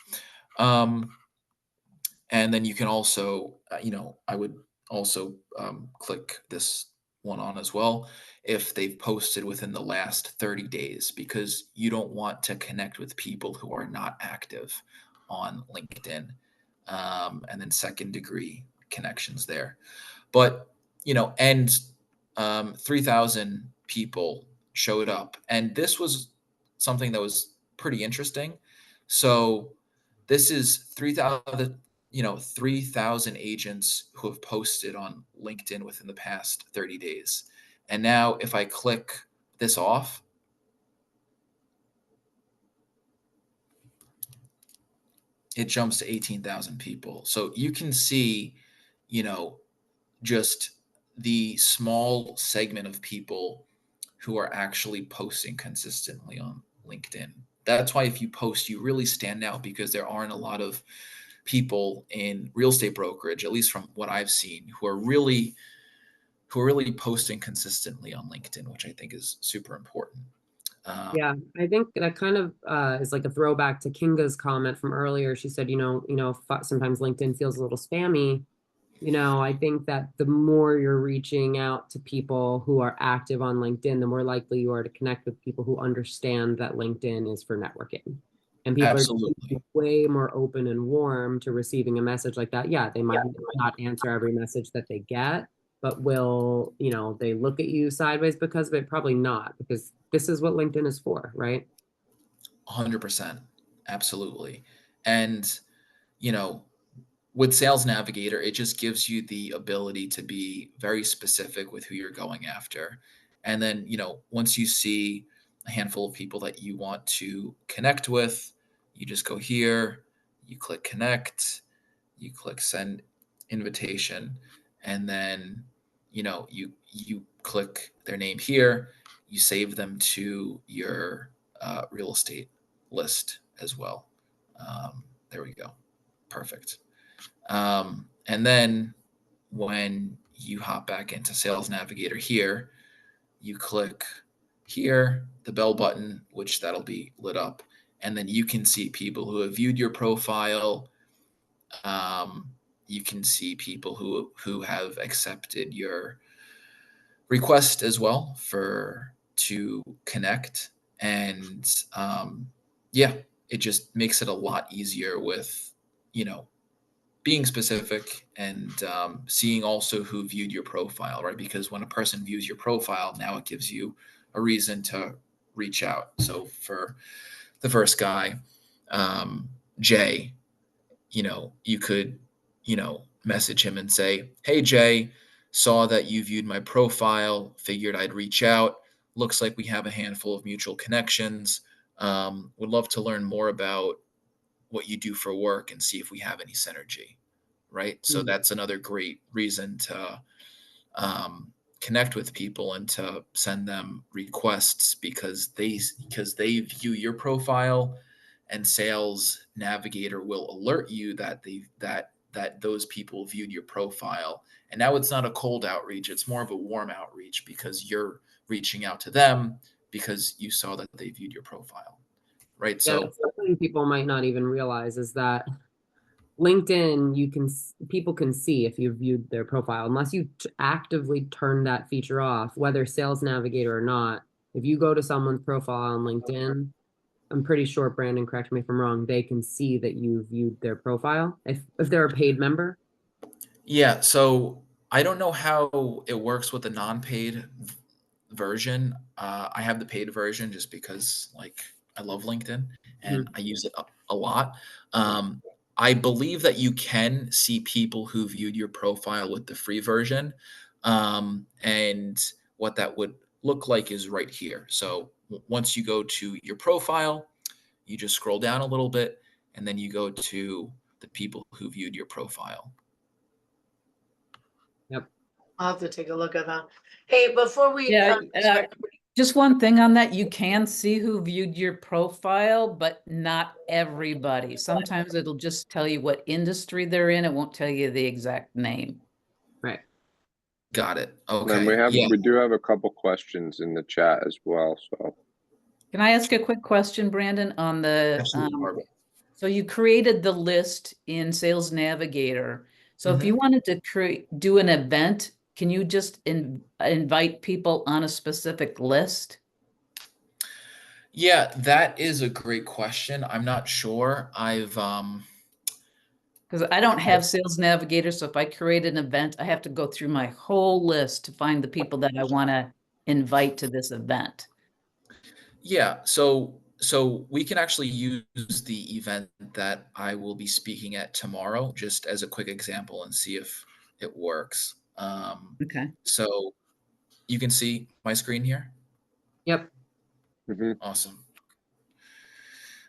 And then you can also, I would also click this one on as well if they've posted within the last 30 days, because you don't want to connect with people who are not active on LinkedIn. And then second degree connections there. But, and 3,000 people showed up. And this was something that was pretty interesting. So this is 3,000 agents who have posted on LinkedIn within the past 30 days. And now if I click this off, it jumps to 18,000 people. So you can see, just the small segment of people who are actually posting consistently on LinkedIn. That's why if you post, you really stand out, because there aren't a lot of people in real estate brokerage, at least from what I've seen, who are really posting consistently on LinkedIn, which I think is super important. Yeah, I think that kind of is like a throwback to Kinga's comment from earlier. She said, sometimes LinkedIn feels a little spammy. I think that the more you're reaching out to people who are active on LinkedIn, the more likely you are to connect with people who understand that LinkedIn is for networking. And people are Absolutely. way more open and warm to receiving a message like that. Yeah, they might not answer every message that they get, but will, they look at you sideways because of it? Probably not, because this is what LinkedIn is for, right? 100%. Absolutely. And, you know, with Sales Navigator, it just gives you the ability to be very specific with who you're going after. And then, once you see a handful of people that you want to connect with, you just go here, you click connect, you click send invitation, and then, you click their name here, you save them to your real estate list as well. There we go. Perfect. And then when you hop back into Sales Navigator here, you click here, the bell button, which that'll be lit up. And then you can see people who have viewed your profile. You can see people who have accepted your request as well to connect. And yeah, it just makes it a lot easier with, you know, being specific and seeing also who viewed your profile, right? Because when a person views your profile, now it gives you a reason to reach out. So for the first guy, Jay, you could, message him and say, "Hey, Jay, saw that you viewed my profile, figured I'd reach out. Looks like we have a handful of mutual connections. Would love to learn more about what you do for work and see if we have any synergy." Right. So Mm. that's another great reason to connect with people and to send them requests because they view your profile, and Sales Navigator will alert you that those people viewed your profile. And now it's not a cold outreach, it's more of a warm outreach because you're reaching out to them because you saw that they viewed your profile, right? Yeah, So that's something people might not even realize is that LinkedIn, people can see if you viewed their profile, unless you actively turn that feature off, whether Sales Navigator or not. If you go to someone's profile on LinkedIn, I'm pretty sure, Brandon, correct me if I'm wrong, they can see that you viewed their profile if they're a paid member. yeah, so I don't know how it works with the non-paid version. I have the paid version just because, like, I love LinkedIn and I use it a lot. I believe that you can see people who viewed your profile with the free version, and what that would look like is right here. So once you go to your profile, you just scroll down a little bit, and then you go to the people who viewed your profile. Yep. I'll have to take a look at that. Hey, before we, Yeah, sorry. just one thing on that, you can see who viewed your profile, but not everybody. Sometimes it'll just tell you what industry they're in. It won't tell you the exact name. Right. Got it. And Okay. Yeah. we do have a couple questions in the chat as well. So Can I ask a quick question, Brandon, on the, Absolutely, Barbara. so you created the list in Sales Navigator. So if you wanted to do an event, can you just invite people on a specific list? Yeah, that is a great question. I'm not sure. Because I don't have Sales Navigator, so if I create an event, I have to go through my whole list to find the people that I want to invite to this event. Yeah, so we can actually use the event that I will be speaking at tomorrow just as a quick example and see if it works. Okay. So you can see my screen here. Yep. mhm. Awesome.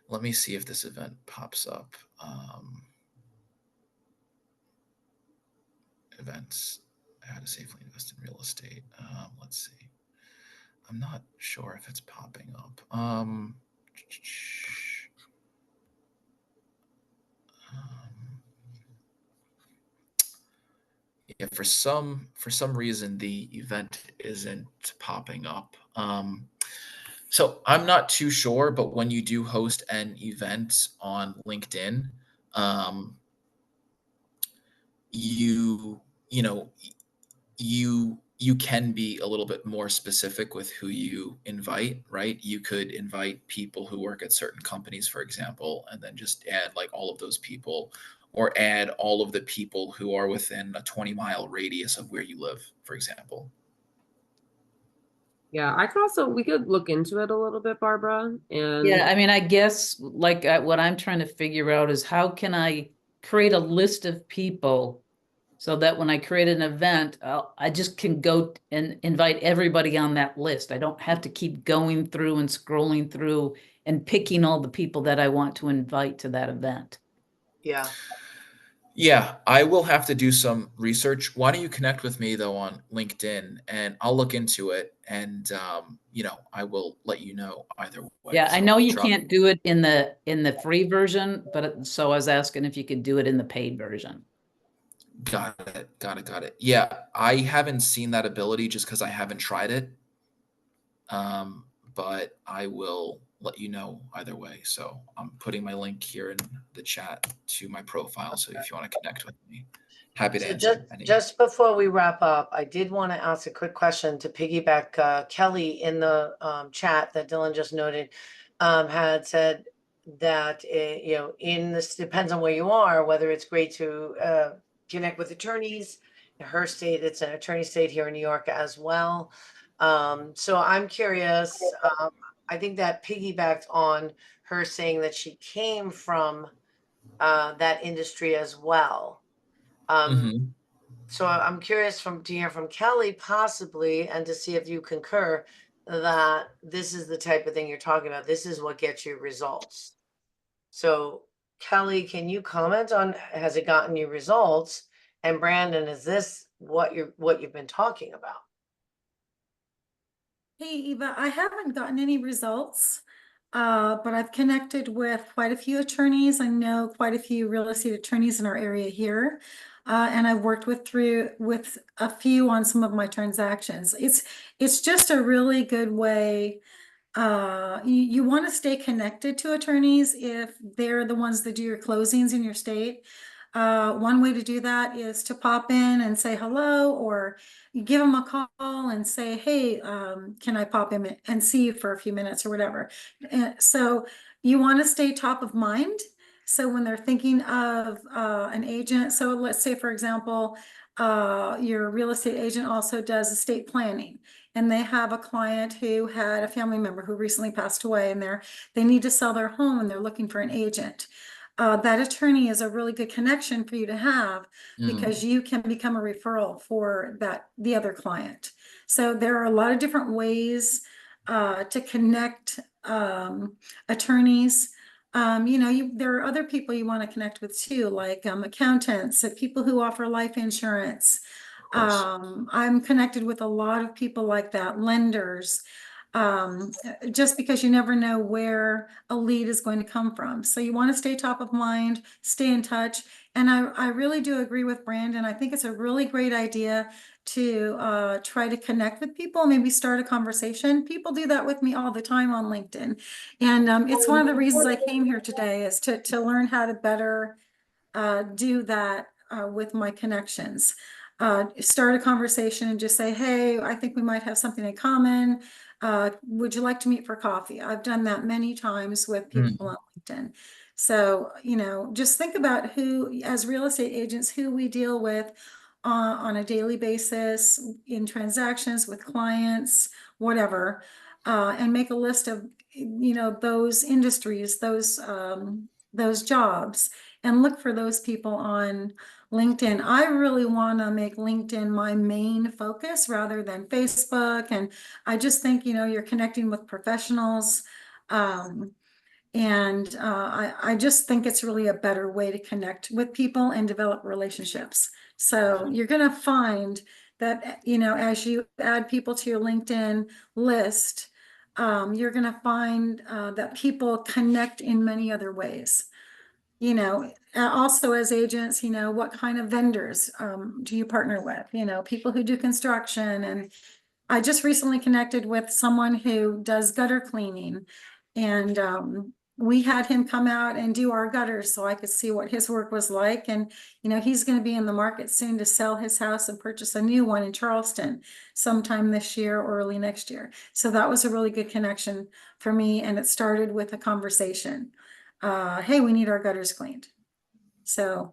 Let me see if this event pops up. Events, how to safely invest in real estate. Let's see. I'm not sure if it's popping up. Yeah, for some reason the event isn't popping up. So I'm not too sure, but when you do host an event on LinkedIn, um, you you know you can be a little bit more specific with who you invite, right? You could invite people who work at certain companies, for example, and then just add like all of those people, or add all of the people who are within a 20-mile radius of where you live, for example. Yeah, we could look into it a little bit, Barbara. And Yeah, I mean, I guess like what I'm trying to figure out is how can I create a list of people so that when I create an event, I just can go and invite everybody on that list. I don't have to keep going through and scrolling through and picking all the people that I want to invite to that event. Yeah. Yeah, I will have to do some research. Why don't you connect with me though on LinkedIn, and I'll look into it, and I will let you know either way. Yeah, I So know you drop- can't do it in the free version, but so I was asking if you could do it in the paid version. Got it. Got it. Yeah, I haven't seen that ability just because I haven't tried it. But I will let you know either way. So I'm putting my link here in the chat to my profile. So if you want to connect with me, happy to So answer any. just before we wrap up, I did want to ask a quick question to piggyback Kelly in the chat that Dylan just noted, had said, that, you know, in this, depends on where you are, whether it's great to connect with attorneys. In her state, it's an attorney state here in New York as well. So I'm curious, I think that piggybacked on her saying that she came from that industry as well. Mhm. So I'm curious to hear from Kelly possibly, and to see if you concur that this is the type of thing you're talking about. This is what gets you results. So Kelly, can you comment on, has it gotten you results? And Brandon, is this what you've been talking about? Hey, Eva, I haven't gotten any results, but I've connected with quite a few attorneys. I know quite a few real estate attorneys in our area here. And I've worked with a few on some of my transactions. It's just a really good way. You want to stay connected to attorneys if they're the ones that do your closings in your state. One way to do that is to pop in and say hello, or you give them a call and say, hey, can I pop in and see you for a few minutes or whatever. So you want to stay top of mind. So when they're thinking of an agent, so let's say, for example, your real estate agent also does estate planning, and they have a client who had a family member who recently passed away, and they need to sell their home and they're looking for an agent. That attorney is a really good connection for you to have, because you can become a referral for the other client. So there are a lot of different ways to connect attorneys. There are other people you want to connect with too, like accountants, people who offer life insurance. I'm connected with a lot of people like that, lenders, just because you never know where a lead is going to come from. So you want to stay top of mind, stay in touch. And I really do agree with Brandon. I think it's a really great idea to try to connect with people, maybe start a conversation. People do that with me all the time on LinkedIn. And it's one of the reasons I came here today, is to learn how to better do that with my connections. Start a conversation and just say, hey, I think we might have something in common. Would you like to meet for coffee? I've done that many times with people on LinkedIn. So, just think about who, as real estate agents, who we deal with on a daily basis, in transactions with clients, whatever, and make a list of, those industries, those jobs, and look for those people on LinkedIn. I really want to make LinkedIn my main focus rather than Facebook. And I just think, you're connecting with professionals. I just think it's really a better way to connect with people and develop relationships. So you're going to find that, as you add people to your LinkedIn list, you're going to find that people connect in many other ways. Also as agents, what kind of vendors do you partner with? People who do construction. And I just recently connected with someone who does gutter cleaning, and we had him come out and do our gutters so I could see what his work was like. And he's going to be in the market soon to sell his house and purchase a new one in Charleston sometime this year or early next year. So that was a really good connection for me, and it started with a conversation. Hey, we need our gutters cleaned. So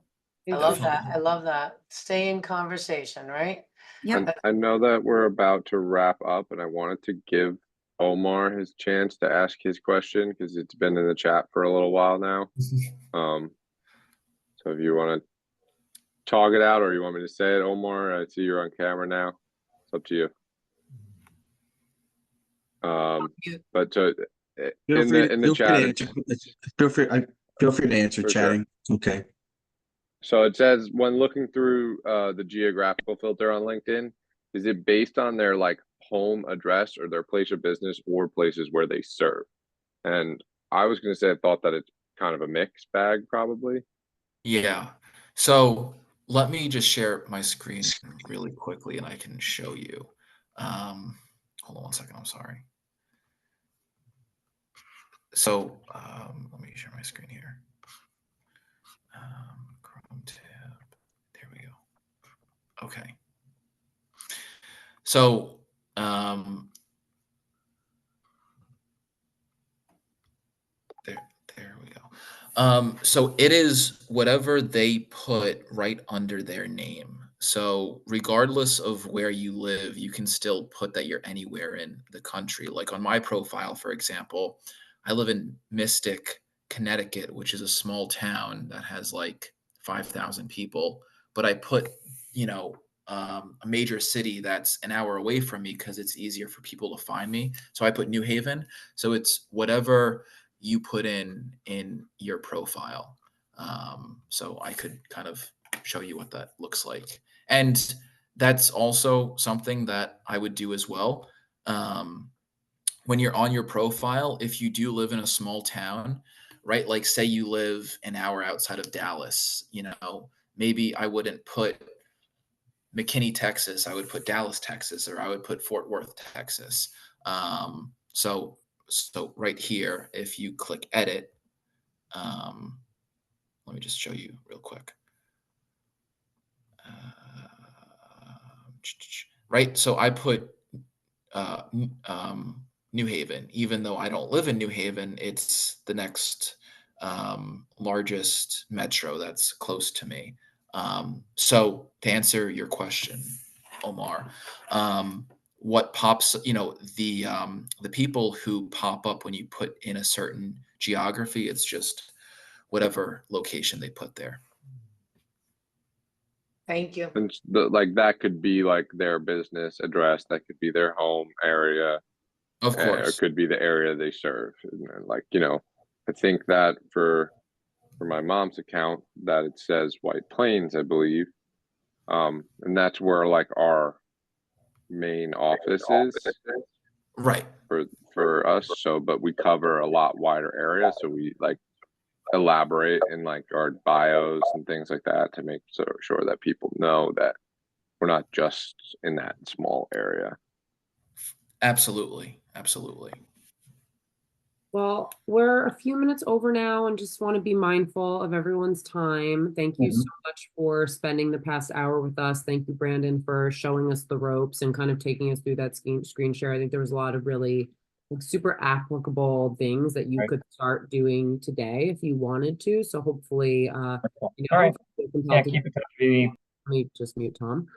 I love that. I love that. Stay in conversation, right? yeah. I know that we're about to wrap up, and I wanted to give Omar his chance to ask his question because it's been in the chat for a little while now. So if you want to talk it out, or you want me to say it, Omar, I see you're on camera now. It's up to you. But in the chat, feel free to answer For chatting. Okay. So it says, when looking through the geographical filter on LinkedIn, is it based on their home address or their place of business or places where they serve? And I was going to say, I thought that it's kind of a mixed bag, probably. Yeah. So let me just share my screen really quickly and I can show you. Hold on one second. I'm sorry. So let me share my screen here. Chrome tab. There we go. Okay. So there we So it is whatever they put right under their name. So regardless of where you live, you can still put that you're anywhere in the country. Like on my profile, for example, I live in Mystic, Connecticut, which is a small town that has like 5,000 people. But I put, a major city that's an hour away from me because it's easier for people to find me. So I put New Haven. So it's whatever you put in your profile. So I could kind of show you what that looks like. And that's also something that I would do as well. When you're on your profile, if you do live in a small town, right? Like say you live an hour outside of Dallas, maybe I wouldn't put McKinney, Texas. I would put Dallas, Texas, or I would put Fort Worth, Texas. So right here, if you click edit, let me just show you real quick. Right, so I put New Haven, even though I don't live in New Haven, it's the next largest metro that's close to me. So to answer your question, Omar, what pops, the people who pop up when you put in a certain geography, it's just whatever location they put there. Thank you. And like that could be like their business address, that could be their home area, Of or it course. could be the area they serve. And like, I think that for my mom's account, that it says White Plains, I believe. And that's where like our main office is Right. for us. So, but we cover a lot wider area. So we like elaborate in like our bios and things like that to make sure that people know that we're not just in that small area. Absolutely. Absolutely. Well, we're a few minutes over now and just want to be mindful of everyone's time. Thank you so much for spending the past hour with us. Thank you, Brandon, for showing us the ropes and kind of taking us through that screen share. I think there was a lot of really super applicable things that you could start doing today if you wanted to. So hopefully, All right. Yeah, keep in touch with me. Let me just mute Tom.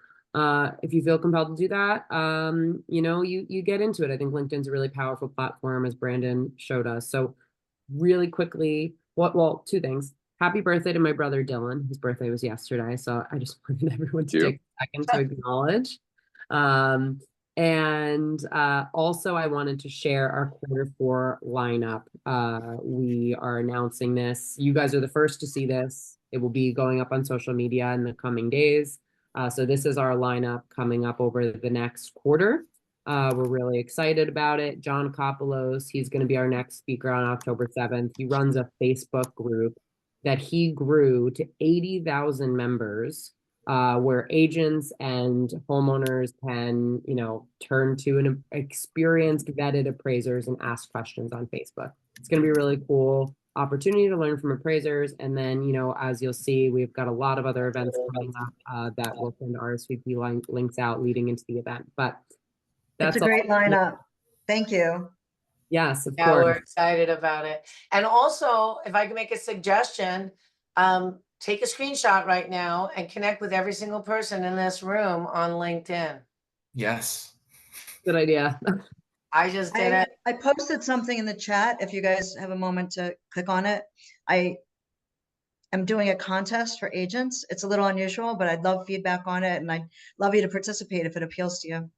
If you feel compelled to do that, you get into it. I think LinkedIn's a really powerful platform, as Brandon showed us. So really quickly, two things. Happy birthday to my brother Dylan. His birthday was yesterday, so I just wanted everyone to take a second to acknowledge. And also I wanted to share our Q4 lineup. We are announcing this. You guys are the first to see this. It will be going up on social media in the coming days. So this is our lineup coming up over the next quarter. We're really excited about it. John Kopelos, he's going to be our next speaker on October 7th. He runs a Facebook group that he grew to 80,000 members, where agents and homeowners can, turn to an experienced vetted appraisers and ask questions on Facebook. It's going to be a really cool opportunity to learn from appraisers. And then, as you'll see, we've got a lot of other events coming up that will send RSVP links out leading into the event. But it's a great lineup. Thank you. Yes, of Yeah, course. we're excited about it. And also, if I can make a suggestion, take a screenshot right now and connect with every single person in this room on LinkedIn. Yes. Good idea. I just did it. I posted something in the chat. If you guys have a moment to click on it, I am doing a contest for agents. It's a little unusual, but I'd love feedback on it, and I'd love you to participate if it appeals to you.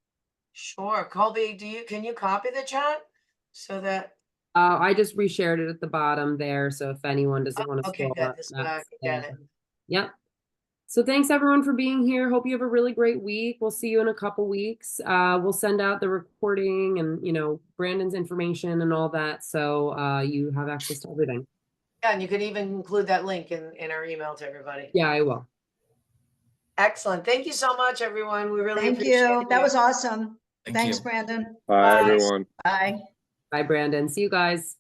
Sure. Colby, can you copy the chat so that I just reshared it at the bottom there. So if anyone doesn't want to okay, scroll good. up, This way I can get it. Yep. So thanks everyone for being here. Hope you have a really great week. We'll see you in a couple weeks. We'll send out the recording and, Brandon's information and all that. So you have access to everything. Yeah, and you could even include that link in our email to everybody. Yeah, I will. Excellent. Thank you so much, everyone. We really Thank appreciate you. it. That was awesome. Thank Thanks, you. Brandon. Bye, everyone. Bye. Bye, Brandon. See you guys.